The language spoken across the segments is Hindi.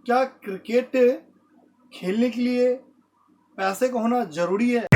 क्या क्रिकेट खेलने के लिए पैसे का होना जरूरी है?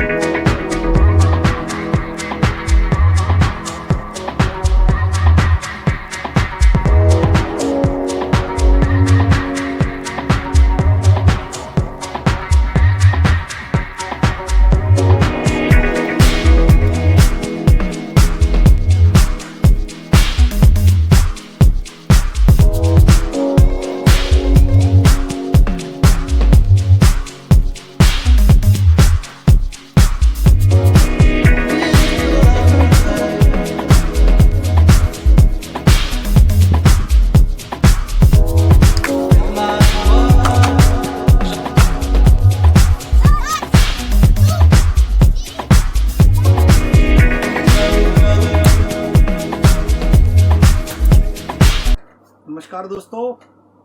नमस्कार दोस्तों,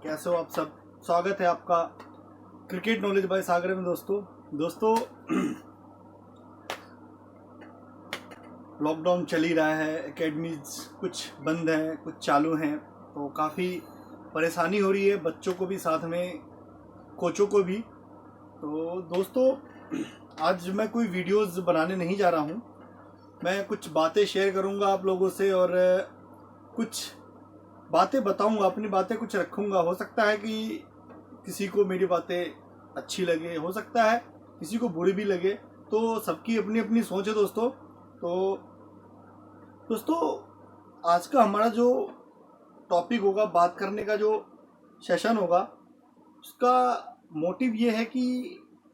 कैसे हो आप सब। स्वागत है आपका क्रिकेट नॉलेज बाय सागर में। दोस्तों लॉकडाउन चल ही रहा है, एकेडमीज कुछ बंद हैं, कुछ चालू हैं, तो काफ़ी परेशानी हो रही है बच्चों को भी, साथ में कोचों को भी। तो दोस्तों आज मैं कोई वीडियोस बनाने नहीं जा रहा हूँ, मैं कुछ बातें शेयर करूँगा आप लोगों से और कुछ बातें बताऊंगा, अपनी बातें कुछ रखूंगा। हो सकता है कि किसी को मेरी बातें अच्छी लगे, हो सकता है किसी को बुरी भी लगे, तो सबकी अपनी अपनी सोच है दोस्तों। तो दोस्तों आज का हमारा जो टॉपिक होगा, बात करने का जो सेशन होगा, उसका मोटिव ये है कि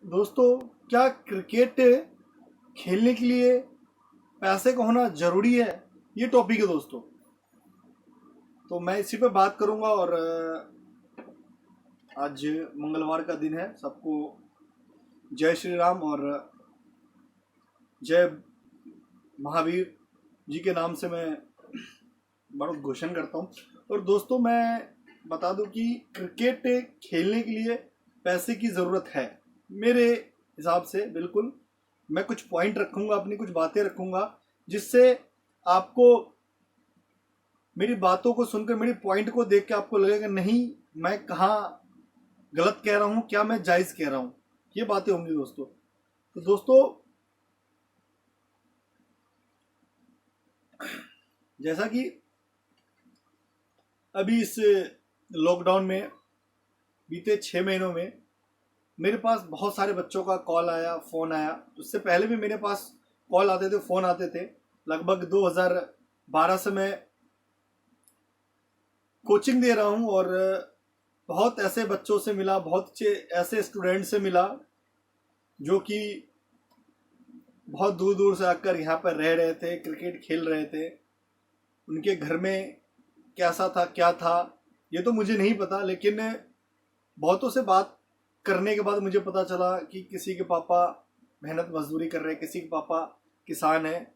दोस्तों क्या क्रिकेट खेलने के लिए पैसे का होना ज़रूरी है, ये टॉपिक है दोस्तों। तो मैं इसी पे बात करूंगा। और आज मंगलवार का दिन है, सबको जय श्री राम और जय महावीर जी के नाम से मैं बड़ा घोषण करता हूं। और दोस्तों मैं बता दूं कि क्रिकेट खेलने के लिए पैसे की ज़रूरत है मेरे हिसाब से। बिल्कुल मैं कुछ पॉइंट रखूंगा, अपनी कुछ बातें रखूंगा, जिससे आपको मेरी बातों को सुनकर, मेरी पॉइंट को देख के आपको लगेगा नहीं मैं कहाँ गलत कह रहा हूँ, क्या मैं जायज़ कह रहा हूँ, ये बातें होंगी दोस्तों। तो दोस्तों जैसा कि अभी इस लॉकडाउन में बीते 6 महीनों में मेरे पास बहुत सारे बच्चों का कॉल आया, फ़ोन आया। उससे पहले भी मेरे पास कॉल आते थे, फ़ोन आते थे। लगभग 2012 से मैं कोचिंग दे रहा हूँ और बहुत ऐसे बच्चों से मिला, बहुत अच्छे ऐसे स्टूडेंट से मिला जो कि बहुत दूर दूर से आकर यहाँ पर रह रहे थे, क्रिकेट खेल रहे थे। उनके घर में कैसा था, क्या था, ये तो मुझे नहीं पता, लेकिन बहुतों से बात करने के बाद मुझे पता चला कि किसी के पापा मेहनत मजदूरी कर रहे हैं, किसी के पापा किसान हैं,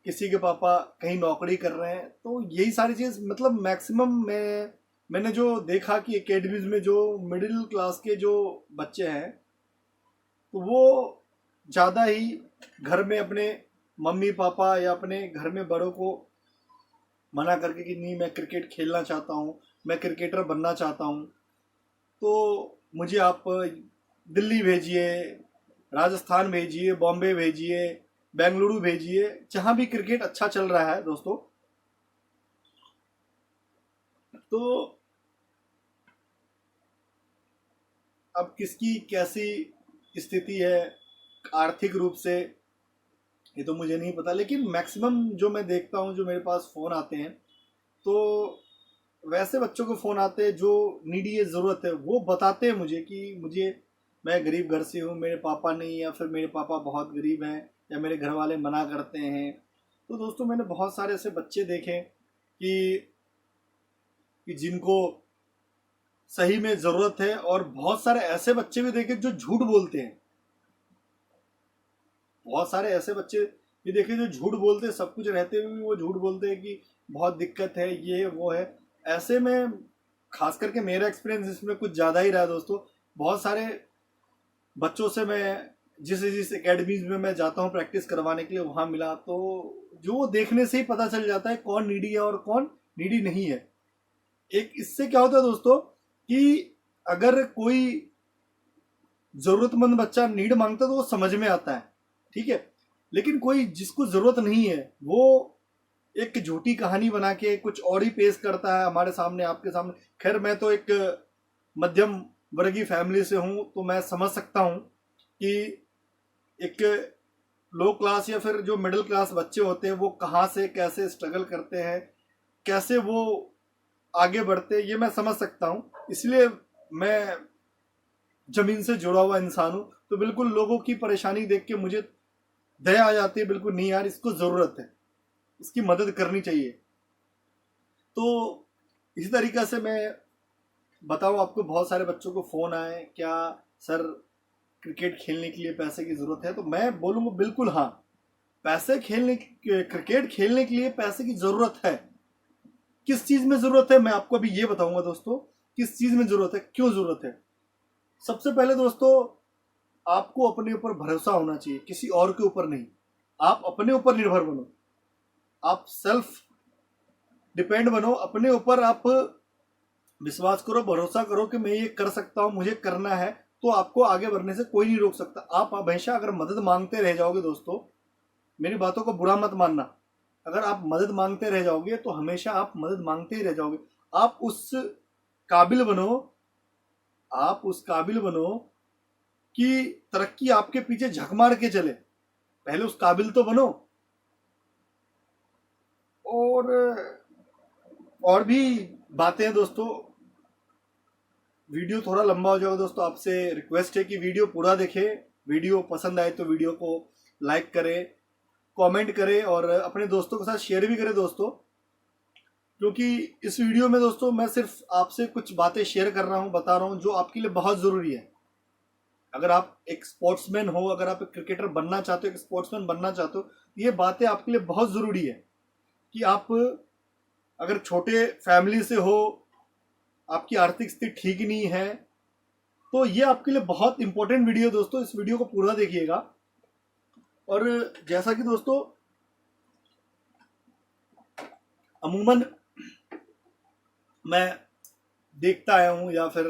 किसी के पापा कहीं नौकरी कर रहे हैं। तो यही सारी चीज़, मतलब मैक्सिमम मैंने जो देखा कि एकेडमीज में जो मिडिल क्लास के जो बच्चे हैं, तो वो ज़्यादा ही घर में अपने मम्मी पापा या अपने घर में बड़ों को मना करके कि नहीं मैं क्रिकेट खेलना चाहता हूँ, मैं क्रिकेटर बनना चाहता हूँ, तो मुझे आप दिल्ली भेजिए, राजस्थान भेजिए, बॉम्बे भेजिए, बेंगलुरु भेजिए, जहाँ भी क्रिकेट अच्छा चल रहा है दोस्तों। तो अब किसकी कैसी स्थिति है आर्थिक रूप से, ये तो मुझे नहीं पता, लेकिन मैक्सिमम जो मैं देखता हूँ, जो मेरे पास फ़ोन आते हैं, तो वैसे बच्चों को फ़ोन आते हैं जो नीडी है, ज़रूरत है। वो बताते हैं मुझे कि मैं गरीब घर से हूँ, मेरे पापा नहीं, या फिर मेरे पापा बहुत गरीब हैं, या मेरे घर वाले मना करते हैं। तो दोस्तों मैंने बहुत सारे ऐसे बच्चे देखे कि जिनको सही में ज़रूरत है, और बहुत सारे ऐसे बच्चे भी देखे जो झूठ बोलते हैं। बहुत सारे ऐसे बच्चे भी देखे जो झूठ बोलते हैं, सब कुछ रहते हुए भी वो झूठ बोलते हैं कि बहुत दिक्कत है, ये है वो है। ऐसे में खास करके मेरा एक्सपीरियंस इसमें कुछ ज़्यादा ही रहा दोस्तों। बहुत सारे बच्चों से मैं जिस एकेडमीज में मैं जाता हूँ प्रैक्टिस करवाने के लिए, वहाँ मिला, तो जो देखने से ही पता चल जाता है कौन नीडी है और कौन नीडी नहीं है। एक इससे क्या होता है दोस्तों कि अगर कोई जरूरतमंद बच्चा नीड मांगता है तो वो समझ में आता है, ठीक है। लेकिन कोई जिसको जरूरत नहीं है वो एक झूठी कहानी बना के कुछ और ही पेश करता है हमारे सामने, आपके सामने। खैर मैं तो एक मध्यम वर्गीय फैमिली से हूं, तो मैं समझ सकता हूं कि एक लो क्लास या फिर जो मिडिल क्लास बच्चे होते हैं वो कहाँ से कैसे स्ट्रगल करते हैं, कैसे वो आगे बढ़ते हैं, ये मैं समझ सकता हूँ। इसलिए मैं जमीन से जुड़ा हुआ इंसान हूँ, तो बिल्कुल लोगों की परेशानी देख के मुझे दया आ जाती है। बिल्कुल नहीं यार, इसको जरूरत है, इसकी मदद करनी चाहिए। तो इसी तरीके से मैं बताऊं आपको, बहुत सारे बच्चों को फोन आए, क्या सर क्रिकेट खेलने के लिए पैसे की जरूरत है? तो मैं बोलूंगा बिल्कुल हाँ, क्रिकेट खेलने के लिए पैसे की जरूरत है। किस चीज में जरूरत है मैं आपको अभी ये बताऊंगा दोस्तों, किस चीज में जरूरत है, क्यों जरूरत है। सबसे पहले दोस्तों, आपको अपने ऊपर भरोसा होना चाहिए, किसी और के ऊपर नहीं। आप अपने ऊपर निर्भर बनो, आप सेल्फ डिपेंड बनो, अपने ऊपर आप विश्वास करो, भरोसा करो कि मैं ये कर सकता हूं, मुझे करना है, तो आपको आगे बढ़ने से कोई नहीं रोक सकता। आप हमेशा अगर मदद मांगते रह जाओगे दोस्तों, मेरी बातों को बुरा मत मानना, अगर आप मदद मांगते रह जाओगे तो हमेशा आप मदद मांगते ही रह जाओगे। आप उस काबिल बनो, आप उस काबिल बनो कि तरक्की आपके पीछे झक मार के चले, पहले उस काबिल तो बनो। और भी बातें हैं दोस्तों, वीडियो थोड़ा लंबा हो जाएगा दोस्तों, आपसे रिक्वेस्ट है कि वीडियो पूरा देखें। वीडियो पसंद आए तो वीडियो को लाइक करें, कमेंट करें और अपने दोस्तों के साथ शेयर भी करें दोस्तों। क्योंकि इस वीडियो में दोस्तों मैं सिर्फ आपसे कुछ बातें शेयर कर रहा हूं, बता रहा हूं जो आपके लिए बहुत ज़रूरी है। अगर आप एक स्पोर्ट्समैन हो, अगर आप एक क्रिकेटर बनना चाहते हो, एक स्पोर्ट्समैन बनना चाहते हो, ये बातें आपके लिए बहुत ज़रूरी है। कि आप अगर छोटे फैमिली से हो, आपकी आर्थिक स्थिति ठीक नहीं है, तो ये आपके लिए बहुत इंपॉर्टेंट वीडियो दोस्तों, इस वीडियो को पूरा देखिएगा। और जैसा कि दोस्तों अमूमन मैं देखता आया हूं या फिर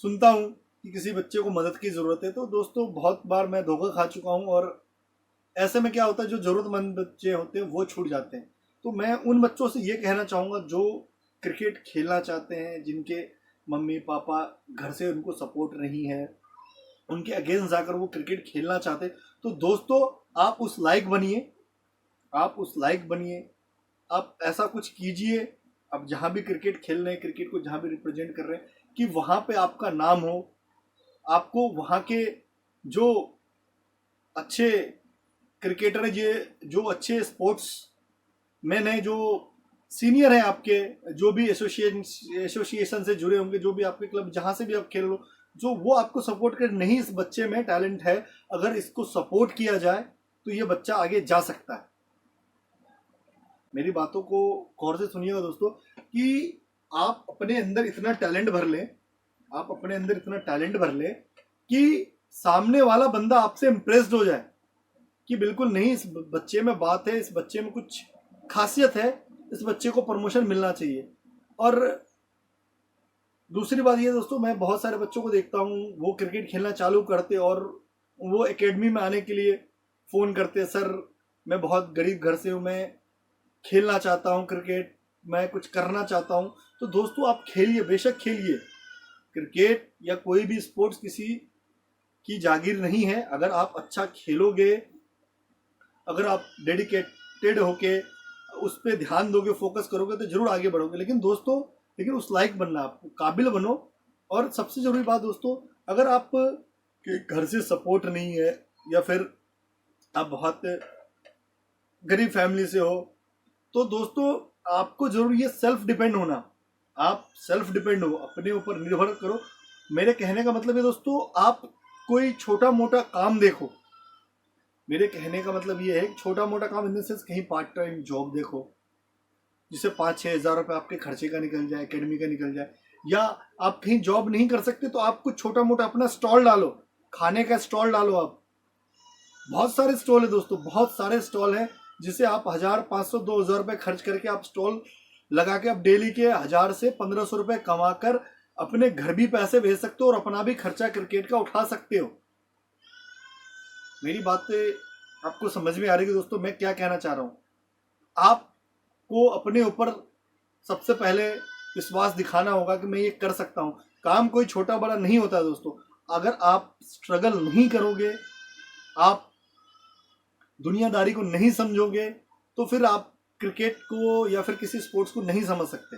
सुनता हूं कि किसी बच्चे को मदद की जरूरत है, तो दोस्तों बहुत बार मैं धोखा खा चुका हूं। और ऐसे में क्या होता है, जो जरूरतमंद बच्चे होते हैं वो छूट जाते हैं। तो मैं उन बच्चों से ये कहना चाहूँगा जो क्रिकेट खेलना चाहते हैं, जिनके मम्मी पापा घर से उनको सपोर्ट नहीं है, उनके अगेंस्ट जाकर वो क्रिकेट खेलना चाहते हैं, तो दोस्तों आप उस लायक बनिए, आप उस लायक बनिए, आप ऐसा कुछ कीजिए। आप जहाँ भी क्रिकेट खेल रहे हैं, क्रिकेट को जहाँ भी रिप्रेजेंट कर रहे हैं, कि वहाँ पे आपका नाम हो, आपको वहाँ के जो अच्छे क्रिकेटर है, जो अच्छे स्पोर्ट्स मैन है, जो सीनियर है आपके, जो भी एसोसिएशन से जुड़े होंगे, जो भी आपके क्लब जहाँ से भी आप खेल लो, जो वो आपको सपोर्ट कर, नहीं इस बच्चे में टैलेंट है, अगर इसको सपोर्ट किया जाए तो ये बच्चा आगे जा सकता है। मेरी बातों को गौर से सुनिएगा दोस्तों, कि आप अपने अंदर इतना टैलेंट भर लें, आप अपने अंदर इतना टैलेंट भर लें कि सामने वाला बंदा आपसे इम्प्रेस्ड हो जाए कि बिल्कुल नहीं, इस बच्चे में बात है, इस बच्चे में कुछ खासियत है, इस बच्चे को प्रमोशन मिलना चाहिए। और दूसरी बात ये दोस्तों, मैं बहुत सारे बच्चों को देखता हूँ, वो क्रिकेट खेलना चालू करते और वो एकेडमी में आने के लिए फ़ोन करते, सर मैं बहुत गरीब घर से हूँ, मैं खेलना चाहता हूँ क्रिकेट, मैं कुछ करना चाहता हूँ। तो दोस्तों आप खेलिए, बेशक खेलिए। क्रिकेट या कोई भी स्पोर्ट्स किसी की जागीर नहीं है। अगर आप अच्छा खेलोगे, अगर आप डेडिकेटेड होके उस पर ध्यान दोगे, फोकस करोगे, तो जरूर आगे बढ़ोगे। लेकिन दोस्तों, लेकिन उस लायक बनना, आपको काबिल बनो। और सबसे जरूरी बात दोस्तों, अगर आप के घर से सपोर्ट नहीं है या फिर आप बहुत गरीब फैमिली से हो, तो दोस्तों आपको जरूर ये सेल्फ डिपेंड होना, आप सेल्फ डिपेंड हो, अपने ऊपर निर्भर करो। मेरे कहने का मतलब है दोस्तों, आप कोई छोटा मोटा काम देखो। मेरे कहने का मतलब ये है, छोटा मोटा काम इन द सेंस कहीं पार्ट टाइम जॉब देखो, जिससे 5-6 हज़ार रुपये आपके खर्चे का निकल जाए, एकेडमी का निकल जाए। या आप कहीं जॉब नहीं कर सकते तो आप कुछ छोटा मोटा अपना स्टॉल डालो, खाने का स्टॉल डालो। आप बहुत सारे स्टॉल है दोस्तों, बहुत सारे स्टॉल है, जिसे आप 1000, 500, 2000 रुपये खर्च करके आप स्टॉल लगा के आप डेली के 1000 से 1500 रुपये कमा कर अपने घर भी पैसे भेज सकते हो और अपना भी खर्चा क्रिकेट का उठा सकते हो। मेरी बातें आपको समझ में आ रही है दोस्तों, मैं क्या कहना चाह रहा हूं। आपको अपने ऊपर सबसे पहले विश्वास दिखाना होगा कि मैं ये कर सकता हूं। काम कोई छोटा बड़ा नहीं होता दोस्तों। अगर आप स्ट्रगल नहीं करोगे, आप दुनियादारी को नहीं समझोगे, तो फिर आप क्रिकेट को या फिर किसी स्पोर्ट्स को नहीं समझ सकते।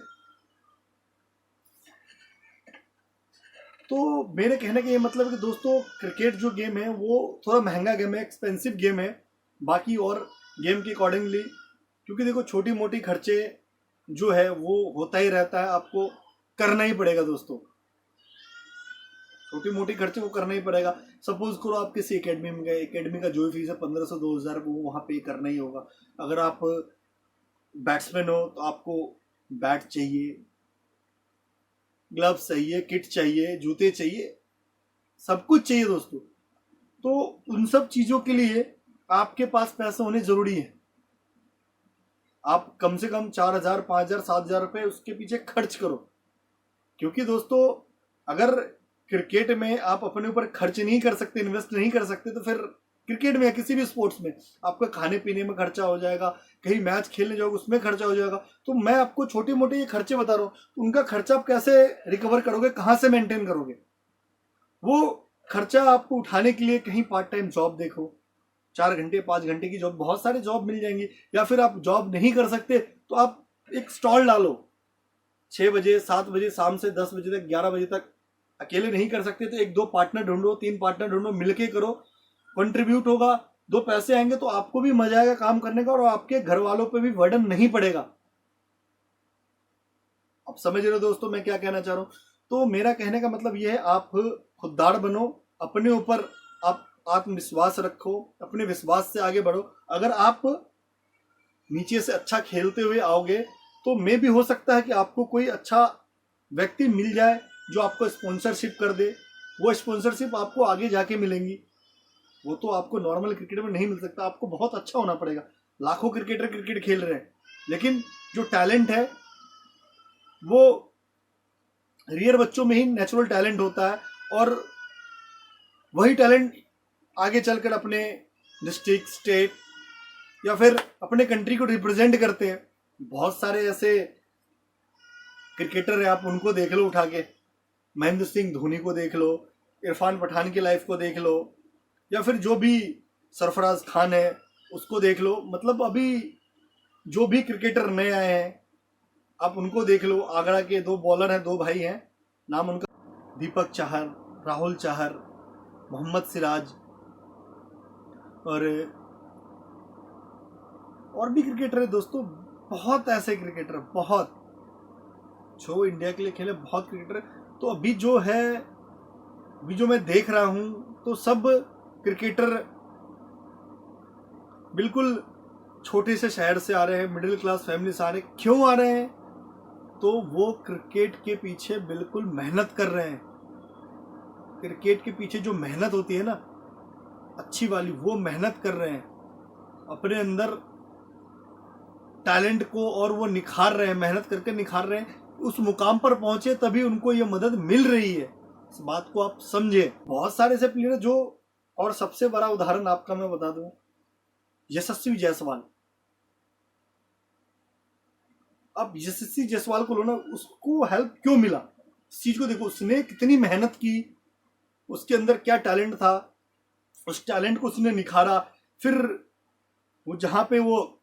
तो मेरे कहने का ये मतलब है कि दोस्तों क्रिकेट जो गेम है वो थोड़ा महंगा गेम है, एक्सपेंसिव गेम है बाकी और गेम के अकॉर्डिंगली, क्योंकि देखो छोटी मोटी खर्चे जो है वो होता ही रहता है, आपको करना ही पड़ेगा दोस्तों। छोटी मोटी खर्चे वो करना ही पड़ेगा। सपोज करो आप किसी एकेडमी में गए, एकेडमी का जो फीस है 1500-2000 वो वहाँ पे करना ही होगा। अगर आप बैट्समैन हो तो आपको बैट चाहिए, ग्लव्स चाहिए, किट चाहिए, जूते चाहिए, सब कुछ चाहिए दोस्तों। तो उन सब चीजों के लिए आपके पास पैसे होने जरूरी है। आप कम से कम 4000, 5000, 7000 रुपए उसके पीछे खर्च करो, क्योंकि दोस्तों अगर क्रिकेट में आप अपने ऊपर खर्च नहीं कर सकते, इन्वेस्ट नहीं कर सकते, तो फिर क्रिकेट में या किसी भी स्पोर्ट्स में आपका खाने पीने में खर्चा हो जाएगा, कहीं मैच खेलने जाओगे उसमें खर्चा हो जाएगा। तो मैं आपको छोटे मोटे ये खर्चे बता रहा हूँ, तो उनका खर्चा आप कैसे रिकवर करोगे, कहाँ से मेंटेन करोगे? वो खर्चा आपको उठाने के लिए कहीं पार्ट टाइम जॉब देखो, 4 घंटे 5 घंटे की जॉब, बहुत सारे जॉब मिल जाएंगी। या फिर आप जॉब नहीं कर सकते तो आप एक स्टॉल डालो 6 बजे 7 बजे, शाम से 10 बजे तक, 11 बजे तक। अकेले नहीं कर सकते तो 1-2 पार्टनर ढूंढो, 3 पार्टनर ढूंढो, मिलके करो, कंट्रीब्यूट होगा, 2 पैसे आएंगे तो आपको भी मजा आएगा काम करने का और आपके घर वालों पे भी बर्डन नहीं पड़ेगा। आप समझ रहे हो दोस्तों मैं क्या कहना चाह रहा हूं? तो मेरा कहने का मतलब यह है, आप खुददार बनो, अपने ऊपर आप आत्मविश्वास रखो, अपने विश्वास से आगे बढ़ो। अगर आप नीचे से अच्छा खेलते हुए आओगे तो मे भी हो सकता है कि आपको कोई अच्छा व्यक्ति मिल जाए जो आपको स्पॉन्सरशिप कर दे। वो स्पॉन्सरशिप आपको आगे जाके मिलेंगी, वो तो आपको नॉर्मल क्रिकेट में नहीं मिल सकता। आपको बहुत अच्छा होना पड़ेगा। लाखों क्रिकेटर क्रिकेट खेल रहे हैं, लेकिन जो टैलेंट है वो रियर बच्चों में ही नेचुरल टैलेंट होता है, और वही टैलेंट आगे चलकर अपने डिस्ट्रिक्ट, स्टेट या फिर अपने कंट्री को रिप्रेजेंट करते हैं। बहुत सारे ऐसे क्रिकेटर हैं, आप उनको देख लो उठा के, महेंद्र सिंह धोनी को देख लो, इरफान पठान की लाइफ को देख लो, या फिर जो भी सरफराज खान है उसको देख लो। मतलब अभी जो भी क्रिकेटर नए आए हैं आप उनको देख लो। आगरा के 2 बॉलर हैं, 2 भाई हैं, नाम उनका दीपक चाहर, राहुल चाहर, मोहम्मद सिराज, और भी क्रिकेटर है दोस्तों। बहुत ऐसे क्रिकेटर, बहुत जो इंडिया के लिए खेले, बहुत क्रिकेटर है। तो अभी जो है, अभी जो मैं देख रहा हूं तो सब क्रिकेटर बिल्कुल छोटे से शहर से आ रहे हैं, मिडिल क्लास फैमिली से आ रहे हैं। क्यों आ रहे हैं? तो वो क्रिकेट के पीछे बिल्कुल मेहनत कर रहे हैं। क्रिकेट के पीछे जो मेहनत होती है ना अच्छी वाली, वो मेहनत कर रहे हैं, अपने अंदर टैलेंट को और वो निखार रहे हैं, मेहनत करके निखार रहे हैं। उस मुकाम पर पहुंचे तभी उनको ये मदद मिल रही है। इस बात को आप समझे। बहुत सारे ऐसे प्लेयर जो, और सबसे बड़ा उदाहरण आपका मैं बता दूं, यशस्वी जायसवाल। अब यशस्वी जायसवाल को लो ना, उसको हेल्प क्यों मिला? इस चीज को देखो, उसने कितनी मेहनत की, उसके अंदर क्या टैलेंट था, उस टैलेंट को उसने निखारा। फिर वो जहां पे वो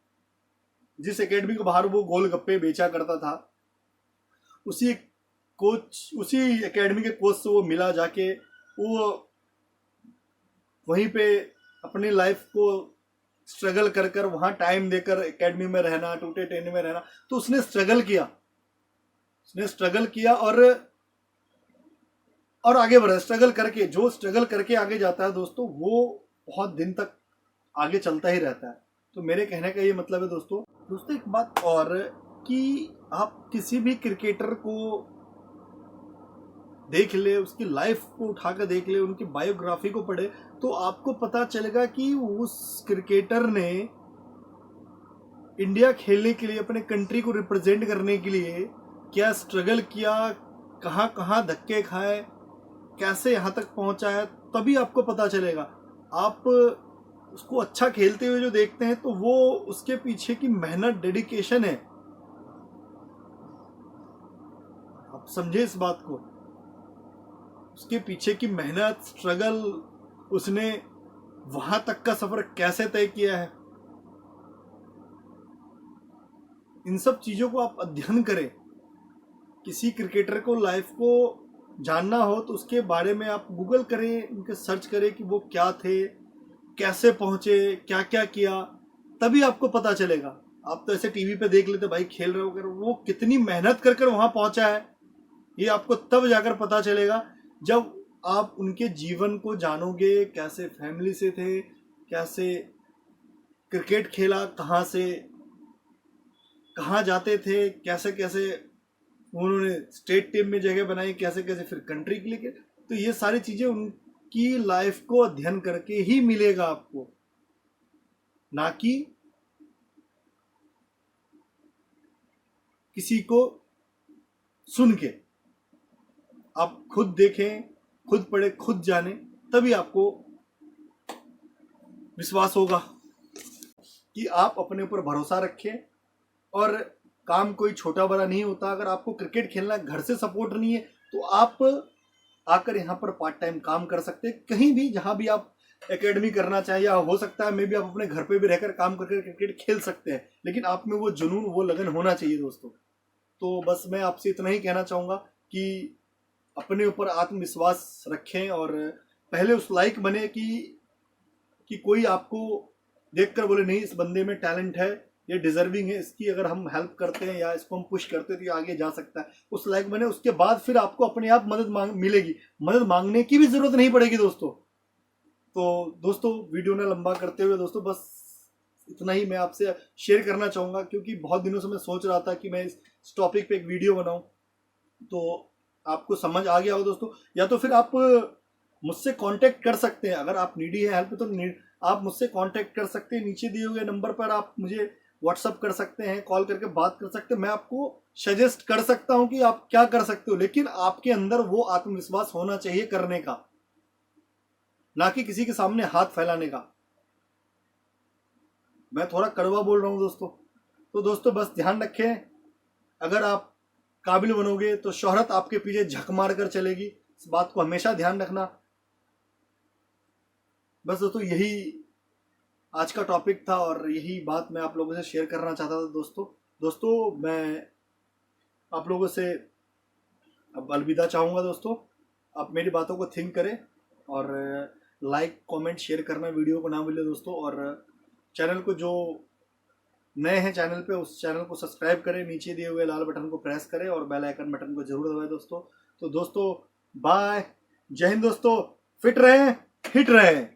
जिस एकेडमी के बाहर वो गोलगप्पे बेचा करता था, उसी कोच, उसी एकेडमी के कोच से वो मिला जाके, वो वहीं पे अपनी लाइफ को स्ट्रगल कर कर वहां टाइम देकर एकेडमी में रहना, टूटे टेने में रहना। तो उसने स्ट्रगल किया, उसने स्ट्रगल किया और आगे बढ़ा। स्ट्रगल करके, जो स्ट्रगल करके आगे जाता है दोस्तों, वो बहुत दिन तक आगे चलता ही रहता है। तो मेरे कहने का ये मतलब है दोस्तों एक बात और, कि आप किसी भी क्रिकेटर को देख ले, उसकी लाइफ को उठाकर देख ले, उनकी बायोग्राफी को पढ़े, तो आपको पता चलेगा कि उस क्रिकेटर ने इंडिया खेलने के लिए, अपने कंट्री को रिप्रेजेंट करने के लिए क्या स्ट्रगल किया, कहाँ कहाँ धक्के खाए, कैसे यहाँ तक पहुँचा है, तभी आपको पता चलेगा। आप उसको अच्छा खेलते हुए जो देखते हैं तो वो उसके पीछे की मेहनत, डेडिकेशन है। आप समझे इस बात को, उसके पीछे की मेहनत, स्ट्रगल, उसने वहां तक का सफर कैसे तय किया है, इन सब चीजों को आप अध्ययन करें। किसी क्रिकेटर को लाइफ को जानना हो तो उसके बारे में आप गूगल करें, उनके सर्च करें कि वो क्या थे, कैसे पहुंचे, क्या क्या किया, तभी आपको पता चलेगा। आप तो ऐसे टीवी पे देख लेते भाई खेल रहे हो, वो कितनी मेहनत कर कर वहां पहुंचा है, ये आपको तब जाकर पता चलेगा जब आप उनके जीवन को जानोगे। कैसे फैमिली से थे, कैसे क्रिकेट खेला, कहाँ से कहाँ जाते थे, कैसे कैसे उन्होंने स्टेट टीम में जगह बनाई, कैसे कैसे फिर कंट्री के लिए। तो ये सारी चीजें उनकी लाइफ को अध्ययन करके ही मिलेगा आपको, ना कि किसी को सुन के। आप खुद देखें, खुद पढ़े, खुद जाने, तभी आपको विश्वास होगा कि आप अपने ऊपर भरोसा रखें। और काम कोई छोटा बड़ा नहीं होता। अगर आपको क्रिकेट खेलना, घर से सपोर्ट नहीं है, तो आप आकर यहाँ पर पार्ट टाइम काम कर सकते हैं, कहीं भी जहाँ भी आप एकेडमी करना चाहिए, या हो सकता है मे भी आप अपने घर पे भी रहकर काम करके क्रिकेट खेल सकते हैं, लेकिन आप में वो जुनून, वो लगन होना चाहिए दोस्तों। तो बस मैं आपसे इतना ही कहना चाहूँगा कि अपने ऊपर आत्मविश्वास रखें, और पहले उस लायक बने कि कोई आपको देखकर बोले नहीं इस बंदे में टैलेंट है, ये डिजर्विंग है, इसकी अगर हम हेल्प करते हैं या इसको हम पुश करते हैं तो ये आगे जा सकता है। उस लायक बने, उसके बाद फिर आपको अपने आप मदद मिलेगी, मदद मांगने की भी जरूरत नहीं पड़ेगी दोस्तों। तो दोस्तों वीडियो ना लंबा करते हुए दोस्तों बस इतना ही मैं आपसे शेयर करना चाहूँगा, क्योंकि बहुत दिनों से मैं सोच रहा था कि मैं इस टॉपिक पे एक वीडियो बनाऊँ। तो आपको समझ आ गया हो दोस्तों, या तो फिर आप मुझसे कांटेक्ट कर सकते हैं। अगर आप नीडी है हेल्प तो आप मुझसे कांटेक्ट कर सकते हैं। नीचे दिए हुए नंबर पर आप मुझे व्हाट्सअप कर सकते हैं, कॉल करके बात कर सकते हैं। मैं आपको सजेस्ट कर सकता हूं कि आप क्या कर सकते हो, लेकिन आपके अंदर वो आत्मविश्वास होना चाहिए करने का, ना कि किसी के सामने हाथ फैलाने का। मैं थोड़ा कड़वा बोल रहा हूं दोस्तों। तो दोस्तों बस ध्यान रखें, अगर आप काबिल बनोगे तो शोहरत आपके पीछे झक मार कर चलेगी, इस बात को हमेशा ध्यान रखना। बस दोस्तों यही आज का टॉपिक था, और यही बात मैं आप लोगों से शेयर करना चाहता था दोस्तों मैं आप लोगों से अब अलविदा चाहूँगा दोस्तों। आप मेरी बातों को थिंक करें, और लाइक, कमेंट, शेयर करना वीडियो को ना भूलें दोस्तों। और चैनल को, जो नए हैं चैनल पे, उस चैनल को सब्सक्राइब करें, नीचे दिए हुए लाल बटन को प्रेस करें, और बेल आइकन बटन को जरूर दबाएं दोस्तों। तो दोस्तों बाय, जय हिंद दोस्तों, फिट रहें, हिट रहें।